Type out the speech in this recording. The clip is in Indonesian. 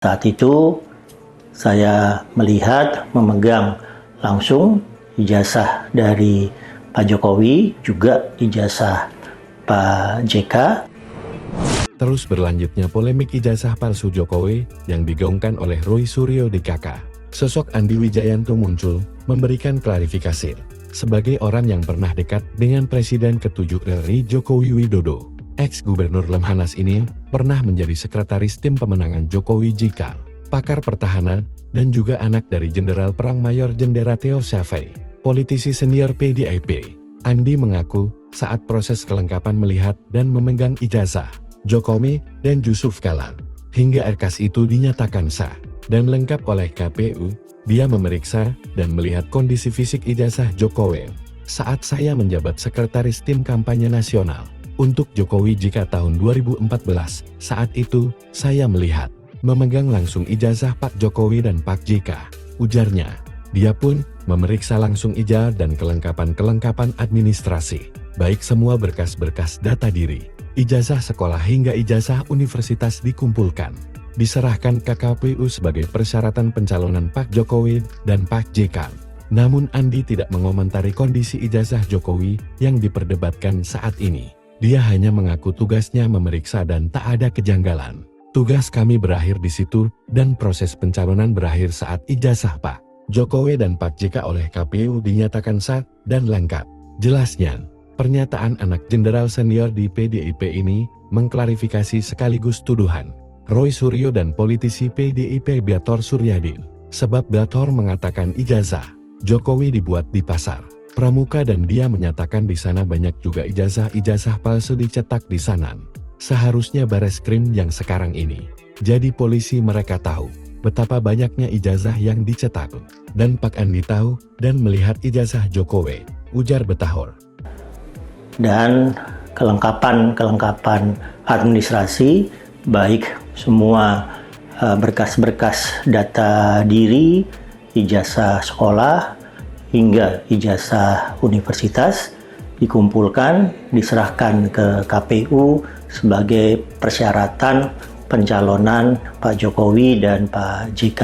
Saat itu saya melihat, memegang langsung ijazah dari Pak Jokowi, juga ijazah Pak JK. Terus berlanjutnya polemik ijazah palsu Jokowi yang digaungkan oleh Roy Suryo DKK. Sosok Andi Wijayanto muncul, memberikan klarifikasi. Sebagai orang yang pernah dekat dengan Presiden ke-7 RI Joko Widodo, ex-gubernur Lemhanas ini pernah menjadi sekretaris tim pemenangan Jokowi JK, pakar pertahanan, dan juga anak dari Jenderal Perang Mayor Jenderal Syafei, politisi senior PDIP. Andi mengaku saat proses kelengkapan melihat dan memegang ijazah Jokowi dan Yusuf Kala, hingga RKAS itu dinyatakan sah dan lengkap oleh KPU. Dia memeriksa dan melihat kondisi fisik ijazah Jokowi saat saya menjabat sekretaris tim kampanye nasional untuk Jokowi jika tahun 2014. Saat itu saya melihat, memegang langsung ijazah Pak Jokowi dan Pak JK, ujarnya. Dia pun memeriksa langsung ijazah dan kelengkapan administrasi, baik semua berkas-berkas data diri, ijazah sekolah hingga ijazah universitas dikumpulkan, diserahkan ke KPU sebagai persyaratan pencalonan Pak Jokowi dan Pak JK. Namun Andi tidak mengomentari kondisi ijazah Jokowi yang diperdebatkan saat ini. Dia hanya mengaku tugasnya memeriksa dan tak ada kejanggalan. Tugas kami berakhir di situ dan proses pencalonan berakhir saat ijazah Pak Jokowi dan Pak JK oleh KPU dinyatakan sah dan lengkap. Jelasnya, pernyataan anak jenderal senior di PDIP ini mengklarifikasi sekaligus tuduhan Roy Suryo dan politisi PDIP Bator Suryadin. Sebab Bator mengatakan ijazah Jokowi dibuat di pasar Pramuka dan dia menyatakan di sana banyak juga ijazah palsu dicetak di sana. Seharusnya Bareskrim yang sekarang ini jadi polisi mereka tahu betapa banyaknya ijazah yang dicetak. Dan Pak Andi tahu dan melihat ijazah Jokowi, ujar Bator. Dan kelengkapan administrasi, baik semua berkas-berkas data diri, ijazah sekolah, hingga ijazah universitas dikumpulkan, diserahkan ke KPU sebagai persyaratan pencalonan Pak Jokowi dan Pak JK.